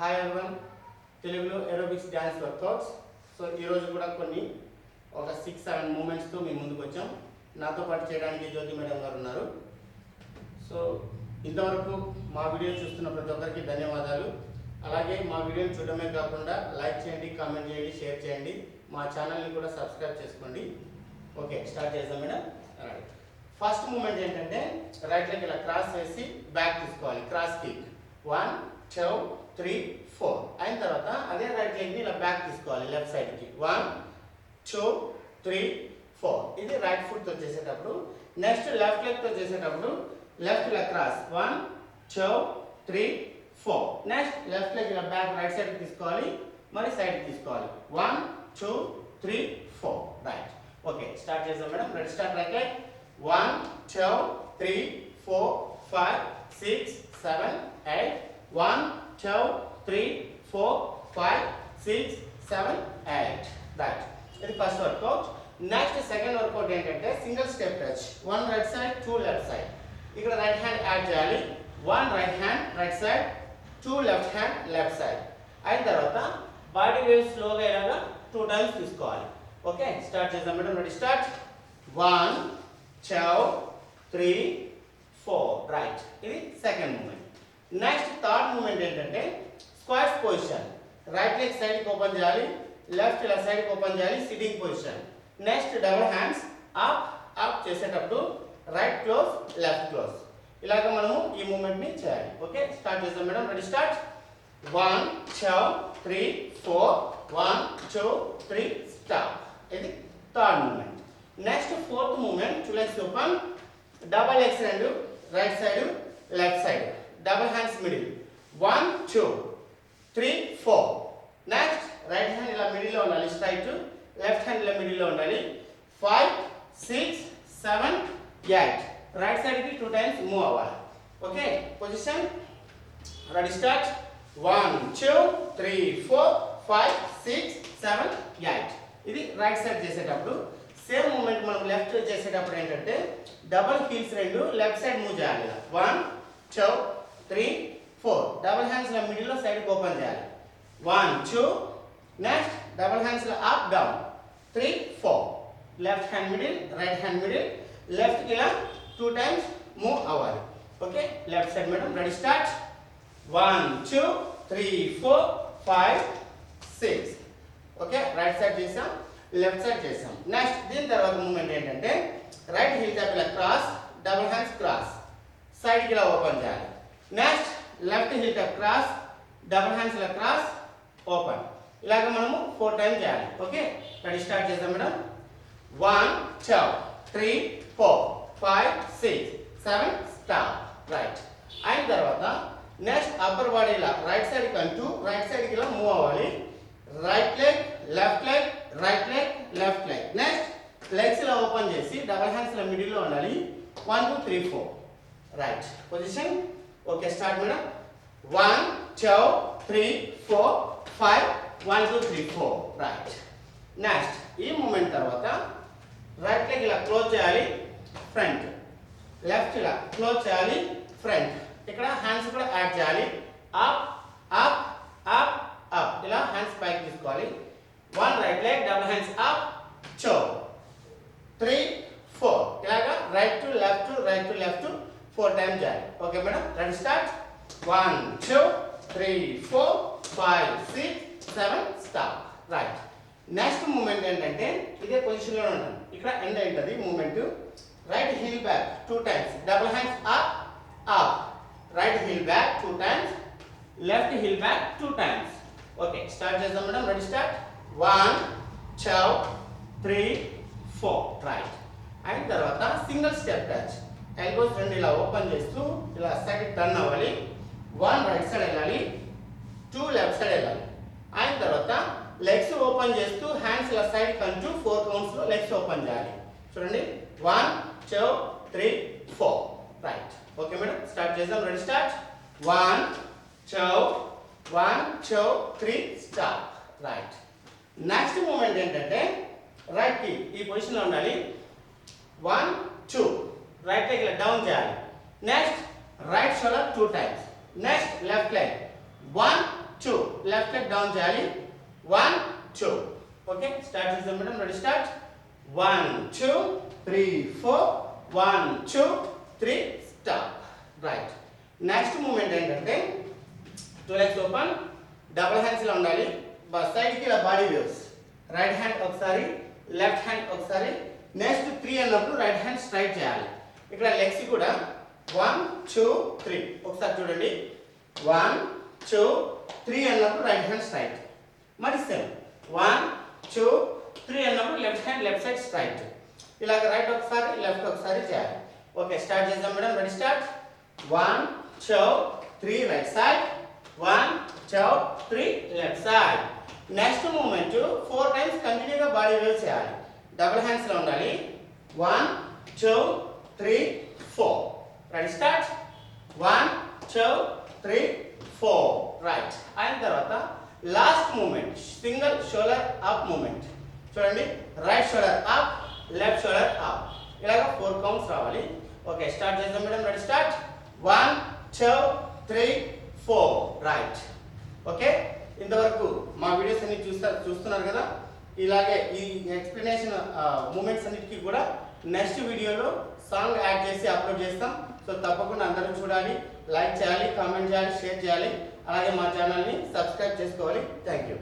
Hi everyone, తెలుగులో aerobics dance workouts. So ఈరోజు కూడా కొన్ని ఒక 6-7 మూమెంట్స్తో మీ ముందుకు వచ్చాం. నాతో పాటు చేయడానికి జ్యోతి మేడం గారు ఉన్నారు. సో ఇంతవరకు మా వీడియో చూస్తున్న ప్రతి ఒక్కరికి ధన్యవాదాలు. అలాగే మా వీడియోని చూడడమే కాకుండా లైక్ చేయండి, కామెంట్ చేయండి, షేర్ చేయండి. మా ఛానల్ని కూడా సబ్స్క్రైబ్ చేసుకోండి. ఓకే, స్టార్ట్ చేద్దాం మేడం. ఫస్ట్ మూమెంట్ ఏంటంటే రైట్ లెగ్ ఇలా క్రాస్ వేసి బ్యాక్ తీసుకోవాలి. క్రాస్ కిక్ 1 2 3 4 అయిన తర్వాత అదే రైట్ లెగ్ని ఇలా బ్యాక్ తీసుకోవాలి లెఫ్ట్ సైడ్కి. 1 2 3 4 ఇది రైట్ ఫుట్తో చేసేటప్పుడు. నెక్స్ట్ లెఫ్ట్ లెగ్తో చేసేటప్పుడు లెఫ్ట్ ఇలా క్రాస్ 1 2 3 4. నెక్స్ట్ లెఫ్ట్ లెగ్ ఇలా బ్యాక్ రైట్ సైడ్కి తీసుకోవాలి, మరి సైడ్కి తీసుకోవాలి. 1 2 3 4 రైట్. ఓకే, స్టార్ట్ చేద్దాం madam. Ready, start. Right leg 1 2 3 4 5 6 7 8 1 2 3 4 5 6 7 8 right. ఇది first workout. Next second workout ఏంటంటే single step touch. 1 right side 2 left side. ఇక్కడ రైట్ హ్యాండ్ యాడ్ చేయాలి. 1 right hand right side, 2 left hand left side. అయిన తర్వాత body wave స్లోగా ఇలాగా 2 times తీసుకోవాలి. Okay, start చేద్దాం మేడం. Ready, start. 1 2 3 4 రైట్. ఇది second movement. Next third movement ఏంటంటే స్క్వాట్స్ పొజిషన్. రైట్ లెగ్ సైడ్కి ఓపెన్ చేయాలి, లెఫ్ట్ ఇలా సైడ్కి ఓపెన్ చేయాలి, sitting position. Next double hands up up చేసేటప్పుడు రైట్ క్లోజ్ లెఫ్ట్ క్లోజ్. ఇలాగ మనము ఈ మూమెంట్ని చేయాలి. ఓకే, స్టార్ట్ చేద్దాం మేడం. Ready, start. 1 2 3 4 1 2 3 స్టాప్. ఇది third movement. Next fourth movement 2 legs open, double legs రెండు right side left side, double hands middle. 1 2 3 4. Next right hand ఇలా మిడిల్లో ఉండాలి స్ట్రైట్, లెఫ్ట్ హ్యాండ్ ఇలా మిడిల్లో ఉండాలి. 5 6 7 8 రైట్ సైడ్కి 2 టైమ్స్ మూవ్ అవ్వాలి. Okay, position. Ready, start. 1 2 3 4 5 6 7 8. ఇది రైట్ సైడ్ చేసేటప్పుడు. సేమ్ మూమెంట్ మనం లెఫ్ట్ చేసేటప్పుడు ఏంటంటే డబల్ హీల్స్ రెండు లెఫ్ట్ సైడ్ మూవ్ చేయాలి. 1 2 3 4 డబల్ హ్యాండ్స్ ఇలా మిడిల్లో సైడ్కి ఓపెన్ చేయాలి. 1 2 నెక్స్ట్ డబల్ హ్యాండ్స్ ఇలా up down 3 4 left hand middle right hand middle, లెఫ్ట్కి ఇలా 2 టైమ్స్ మూవ్ అవ్వాలి. Okay, left side madam. Ready, start. 1 2 3 4 5 6. Okay, right side చేసాం, లెఫ్ట్ సైడ్ చేసాం. నెక్స్ట్ దీని తర్వాత మూమెంట్ ఏంటంటే రైట్ హీల్ ట్యాప్ ఇలా క్రాస్, డబుల్ హ్యాండ్స్ క్రాస్, సైడ్కి ఇలా ఓపెన్ చేయాలి. Next left heel tap cross, double hands ఇలా క్రాస్ ఓపెన్. ఇలాగ మనము 4 టైమ్స్ చేయాలి. ఓకే, రెడీ, స్టార్ట్ చేద్దాం మేడం. 1 2 3 4 5 6 7 స్టాప్. రైట్. అయిన తర్వాత నెక్స్ట్ అప్పర్ బాడీ ఇలా రైట్ సైడ్ కంటూ రైట్ సైడ్కి ఇలా మూవ్ అవ్వాలి. Right leg left leg right leg left leg. Next legs ఇలా ఓపెన్ చేసి డబల్ హ్యాండ్స్ ఇలా మిడిల్లో ఉండాలి. 1 2 3 4 right. Position. Okay, start madam. 1 2 3 4 5 1 2 3 4 right. Next ఈ మూమెంట్ తర్వాత రైట్ లెగ్ ఇలా క్లోజ్ చేయాలి ఫ్రంట్, లెఫ్ట్ ఇలా క్లోజ్ చేయాలి ఫ్రంట్. ఇక్కడ హ్యాండ్స్ కూడా యాడ్ చేయాలి. అప్ అప్ అప్ అప్ ఇలా హ్యాండ్స్ పైకి తీసుకోవాలి. 1 right leg double hands up 2 3 4 ఇలాగా right to left right to left 4 times చేయాలి. Okay madam. Ready, start. 1 2 3 4 5 6 7 stop. Right. Next movement ఏంటంటే ఇదే పొజిషన్లో ఉంటాం. ఇక్కడ ఎండ్ అవుతుంది moment. Right heel back 2 times, double hands up up, right heel back 2 times, left heel back 2 times. Okay, start చేద్దాం madam. Ready, start. 1 2 3 4 right. అయిన తర్వాత single step touch. Elbows రెండు ఇలా ఓపెన్ చేస్తూ ఇలా సైడ్ టర్న్ అవ్వాలి. 1 right side వెళ్ళాలి, 2 left side వెళ్ళాలి. అయిన తర్వాత లెగ్స్ ఓపెన్ చేస్తూ హ్యాండ్స్ ఇలా సైడ్ కంటూ 4 కౌంట్స్లో లెగ్స్ ఓపెన్ చేయాలి. చూడండి. 1 2 3 4 రైట్. ఓకే మేడం, స్టార్ట్ చేద్దాం. Ready, start. 1 2 1 2 3 stop. Right. Next movement ఏంటంటే రైట్ కి ఈ పొజిషన్లో ఉండాలి. 1 2 రైట్ లెగ్ ఇలా డౌన్ చేయాలి. Next right shoulder 2 times. Next left leg 1 2 left leg down చేయాలి 1 2 ఓకే స్టార్ట్ చేద్దాం madam ready start 1 2 3 4 1 2 3 stop right next movement ఏంటంటే 2 లెగ్స్ ఓపెన్ డబుల్ హ్యాండ్స్ ఇలా ఉండాలి సైడ్ కి ఇలా బాడీ వేవ్స్ రైట్ హ్యాండ్ ఒకసారి లెఫ్ట్ హ్యాండ్ ఒకసారి నెక్స్ట్ 3 అన్నప్పుడు రైట్ హ్యాండ్ స్ట్రైట్ చేయాలి ఇక్కడ లెగ్స్ కూడా 1 2 3 ఒకసారి చూడండి 1 2 3 అన్నప్పుడు రైట్ హ్యాండ్ స్ట్రైట్ మరి సేమ్ 1 2 3 అన్నప్పుడు left hand left side straight ఇలాగ రైట్ ఒకసారి లెఫ్ట్ ఒకసారి చేయాలి ఓకే స్టార్ట్ చేద్దాం madam ready start 1 2 3 right side 1 2 3 left side next movement 4 times కంటిన్యూగా బాడీ వేవ్ చేయాలి డబుల్ హ్యాండ్స్ లో ఉండాలి 1 2 3 4 రెడీ స్టార్ట్ 1 2 3 4 రైట్ అయిన తర్వాత last movement single shoulder up movement చూడండి right shoulder up left shoulder up ఇలాగ 4 counts రావాలి ఓకే స్టార్ట్ చేద్దాం madam ready start 1 2 3 4 right okay ఇంతవరకు మా వీడియోస్ అన్ని చూస్తున్నారు కదా ఇలాగే ఈ ఎక్స్ప్లెనేషన్ మూమెంట్స్ అన్నిటికీ కూడా నెక్స్ట్ వీడియోలో సాంగ్ యాడ్ చేసి అప్లోడ్ చేస్తాం సో తప్పకుండా అందరూ చూడాలి లైక్ చేయాలి కామెంట్ చేయాలి షేర్ చేయాలి అలాగే మా ఛానల్ని సబ్స్క్రైబ్ చేసుకోవాలి థ్యాంక్ యూ